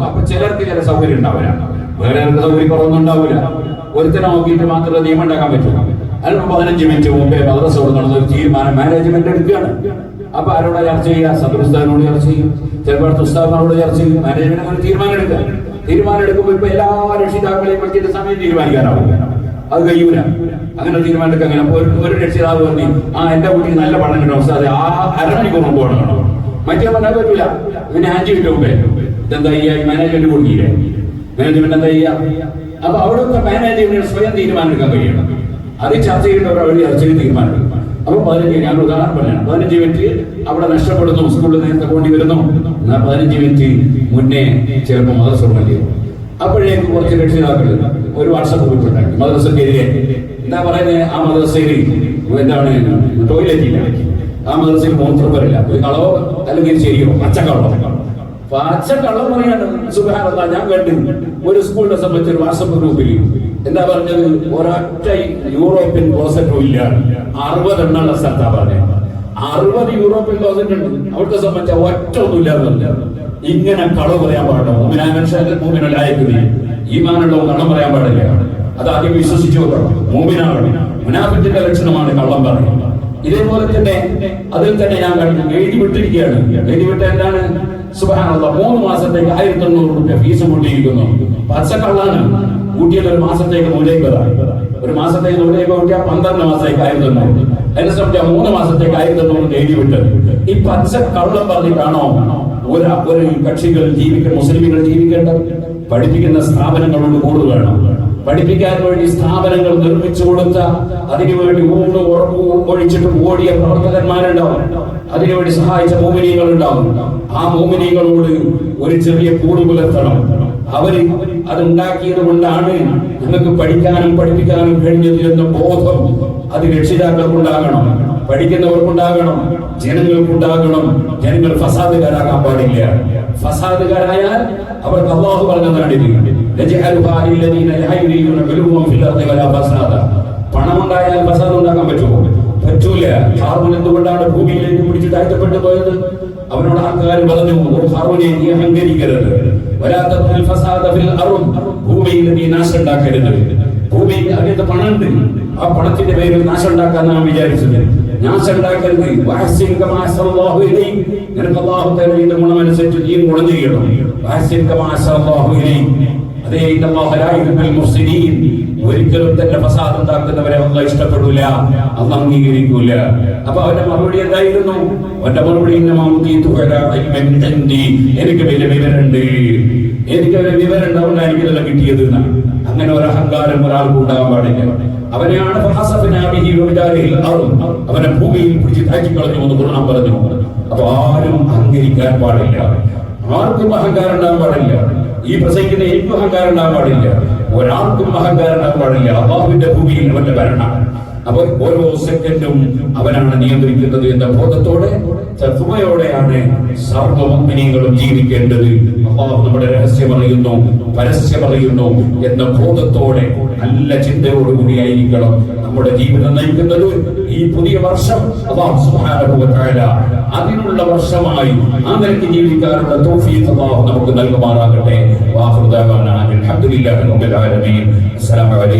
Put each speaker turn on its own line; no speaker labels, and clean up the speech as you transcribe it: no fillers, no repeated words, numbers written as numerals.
അപ്പൊ ചിലർക്ക് ചില സൗകര്യം ഉണ്ടാവില്ല, വേറെ സൗകര്യങ്ങളൊന്നും ഉണ്ടാവില്ല. ഒരുത്തനെ നോക്കിയിട്ട് മാത്രമേ നിയമം ഉണ്ടാക്കാൻ പറ്റൂ. അതിന് 15 മിനിറ്റ് മുമ്പേ മദ്രസ കൊടുക്കണം ഒരു തീരുമാനം മാനേജ്മെന്റ് എടുക്കുകയാണ്. അപ്പൊ ആരോട് ചർച്ച ചെയ്യുക? സദുസ്താദിനോട് ചർച്ച ചെയ്യും, ചിലപ്പോൾ ഉസ്താദിനോട് ചർച്ച ചെയ്യും. മാനേജ്മെന്റ് അങ്ങനെ തീരുമാനം എടുക്കുക. തീരുമാനം എടുക്കുമ്പോൾ ഇപ്പൊ എല്ലാ രക്ഷിതാക്കളെയും പറ്റിയിട്ട് സമയം തീരുമാനിക്കാനാവും, അത് കഴിയൂല. അങ്ങനെ തീരുമാനം എടുക്കാൻ അങ്ങനെ ഒരു രക്ഷിതാവ് പറഞ്ഞു, എന്റെ കുട്ടിക്ക് നല്ല പഠനം കിട്ടണം ഉസ്താദെ, അരമണിക്കൂർ മുമ്പ് പഠനം. മറ്റേ പറഞ്ഞാൽ പറ്റൂല, പിന്നെ 5 മിനിറ്റ് മുമ്പേ. ഇതെന്താ ചെയ്യാ? മാനേജ്മെന്റ് കൊടുക്കില്ലേ? മാനേജ്മെന്റ് എന്താ ചെയ്യാ? അപ്പൊ അവിടുത്തെ മാനേജ്മെന്റ് സ്വയം തീരുമാനം എടുക്കാൻ കഴിയണം. അത് ചർച്ച ചെയ്യേണ്ടവർ വഴി ചർച്ച ചെയ്ത് തീരുമാനം എടുക്കും. അപ്പൊ 15, ഞാൻ ഉദാഹരണം പറഞ്ഞാണ്, 15 മിനിറ്റ് അവിടെ നഷ്ടപ്പെടുന്നു, സ്കൂളിൽ നേരത്തെ കൊണ്ടി വരുന്നു. എന്നാൽ 15 മിനിറ്റ് മുന്നേ ചിലപ്പോൾ മദ്രസ വേണ്ടി വരും. അപ്പോഴേക്ക് കുറച്ച് രക്ഷിതാക്കൾ ഒരു വാട്സപ്പ് ഗ്രൂപ്പ് ഉണ്ടാക്കി മദ്രസക്കെതിരെ. എന്താ പറയുന്നത്? ആ മദ്രസയിൽ എന്താണ് ടോയ്ലറ്റ് ഇല്ല, ആ മദ്രസയിൽ മൂത്രപ്പരില്ല, ഒരു കളവോ അല്ലെങ്കിൽ ശരിയോ പച്ചക്കള്ളോ. പച്ചക്കള്ളം പറയാണ്. സുബ്ഹാനല്ലാഹ്, ഞാൻ കണ്ടു ഒരു സ്കൂളിനെ സംബന്ധിച്ച് ഒരു വാട്സപ്പ് ഗ്രൂപ്പിൽ എന്താ പറഞ്ഞത്? ഒരൊറ്റ യൂറോപ്യൻ ക്ലോസറ്റും ഇല്ല. 60 എണ്ണുള്ള സ്ഥലത്താ പറഞ്ഞത്. 60 യൂറോപ്യൻ ക്ലോസറ്റ് ഉണ്ട്. അവിടുത്തെ സംബന്ധിച്ച ഒറ്റ ഒന്നും ഇല്ലാതെ ഇങ്ങനെ കളവ് പറയാൻ പാടില്ല. മൂമിനല്ലായിരിക്കും, ഈമാനുള്ള കള്ളം പറയാൻ പാടില്ല. അത് ആദ്യം വിശ്വസിച്ചു നോക്കണം. മൂമിനാണ്, മുനാഫിക്കിന്റെ ലക്ഷണമാണ് കള്ളം പറയുന്നത്. ഇതേപോലെ തന്നെ അതിൽ തന്നെ ഞാൻ കണ്ടു എഴുതി വിട്ടിരിക്കുകയാണ്. എഴുതി വിട്ട എന്താണ്? സുബ്ഹാനല്ലാഹ്, 3 മാസത്തേക്ക് 1800 രൂപ ഫീസ് കൂട്ടിയിരിക്കുന്നു. പച്ചക്കള്ളാണ്. കൂട്ടിയത് ഒരു മാസത്തേക്ക് 150, ഒരു മാസത്തേക്ക് 150 കൂട്ടിയാൽ 12 മാസത്തേക്ക് 1900. അതിനെ സംബന്ധിച്ച 3 മാസത്തേക്ക് 1900 എഴുതി വിട്ടത്. ഈ പച്ചക്കള്ളം പറഞ്ഞിട്ടാണോ ഒരു കക്ഷികൾ ജീവിക്കാൻ, മുസ്ലിമുകൾ ജീവിക്കേണ്ടത്? പഠിപ്പിക്കുന്ന സ്ഥാപനങ്ങളോട് കൂടുതൽ വേണം. പഠിപ്പിക്കാൻ വേണ്ടി സ്ഥാപനങ്ങൾ നിർമ്മിച്ചു കൊടുത്ത, അതിനുവേണ്ടി ഊണ് ഒഴിച്ചിട്ട് ഓടിയ പ്രവർത്തകന്മാരുണ്ടാവും, അതിനുവേണ്ടി സഹായിച്ച മോമിനിയങ്ങൾ ഉണ്ടാവും. ആ മോമിനിയങ്ങളോട് ഒരു ചെറിയ കൂട് പുലർത്തണം. അവര് അതുണ്ടാക്കിയത് കൊണ്ടാണ് നിങ്ങൾക്ക് പഠിക്കാനും പഠിപ്പിക്കാനും കഴിഞ്ഞത് എന്ന ബോധം അത് രക്ഷിതാക്കൾക്കുണ്ടാകണം, പഠിക്കുന്നവർക്കുണ്ടാകണം, ജനങ്ങൾക്കുണ്ടാകണം. ജനങ്ങൾ ഫസാദുകാരാകാൻ പാടില്ല. ഫസാദുകാരായാൽ അവർക്ക് അല്ലാഹു പറഞ്ഞതാണ്, പണമുണ്ടായാൽ ഫസാദ് ഉണ്ടാക്കാൻ പറ്റുമോ? പറ്റൂല. ഹാറൂൻ എന്തുകൊണ്ടാണ് ഭൂമിയിലേക്ക് പിടിച്ച് താഴ്ത്തപ്പെട്ടു പോയത്? അവനോട് ആൾക്കാർ പറഞ്ഞു, ഹാറൂനെ നീ അഹങ്കരിക്കരുത്, ഭൂമിയിൽ നീ നാശം ഉണ്ടാക്കരുത്. ഭൂമിയിൽ അതിന്റെ പണമുണ്ട്, ആ പണത്തിന്റെ പേരിൽ നാശം ഉണ്ടാക്കാൻ നാം വിചാരിച്ചത്. നാശം ഉണ്ടാക്കരുത്. നിനക്ക് അല്ലാഹു തആല ഇതിന്റെ ഗുണമനുസരിച്ച് നീ ഗുണം ചെയ്യണം. അതേ, ഒരിക്കലും തന്നെ ഫസാദ് ഉണ്ടാക്കുന്നവരെ അല്ലാഹു ഇഷ്ടപ്പെടില്ല, അല്ലാഹു അംഗീകരിക്കൂല. അപ്പൊ അവന്റെ മറുപടി എന്തായിരുന്നു? അവന്റെ മറുപടി, എനിക്ക് വലിയ വിവരമുണ്ട്, എനിക്ക് വിവരം ഉണ്ടാവുന്ന എനിക്കിതെല്ലാം കിട്ടിയത്. അങ്ങനെ ഒരു അഹങ്കാരം ഒരാൾക്ക് ഉണ്ടാകാൻ പാടില്ല. അവനെയാണ് അവനെ ഭൂമിയിൽ പിടിച്ച് താഴ്ത്തിക്കളഞ്ഞു എന്ന് ഖുർആൻ പറഞ്ഞു. അപ്പൊ ആരും അഹങ്കരിക്കാൻ പാടില്ല, ആർക്കും അഹങ്കാരം ഉണ്ടാകാൻ പാടില്ല. ഈ പ്രസംഗിക്കുന്ന എനിക്കും അഹങ്കാരം ഉണ്ടാകാൻ പാടില്ല, ഒരാൾക്കും അഹങ്കാരം ഉണ്ടാകാൻ പാടില്ല. അല്ലാഹുവിന്റെ ഭൂമിയിൽ അവന്റെ ഭരണം. അപ്പൊ ഓരോ സെക്കൻഡും അവനാണ് നിയന്ത്രിക്കുന്നത് എന്ന ബോധത്തോടെ, തഖ്വയോടെയാണ് സർവ്വ മുഅ്മിനീങ്ങളും ജീവിക്കേണ്ടത്. അല്ലാഹു നമ്മുടെ രഹസ്യം അറിയുന്നു, പരസ്യം അറിയുന്നു എന്ന ബോധത്തോടെ, നല്ല ചിന്തയോടുകൂടി ആയിരിക്കണം നമ്മുടെ ജീവിതം നയിക്കുന്നത്. ഈ പുതിയ വർഷം അല്ലാഹു സുബ്ഹാനഹു വ തആല അതിനുള്ള വർഷമായി ആ നിലയ്ക്ക് ജീവിക്കാനുള്ള തൗഫീഖ് അല്ലാഹു നമുക്ക് നൽകുമാറാകട്ടെ. വാഖിറു ദഅവാനാ അൽഹംദുലില്ലാഹി റബ്ബിൽ ആലമീൻ. അസ്സലാമു അലൈക്കും.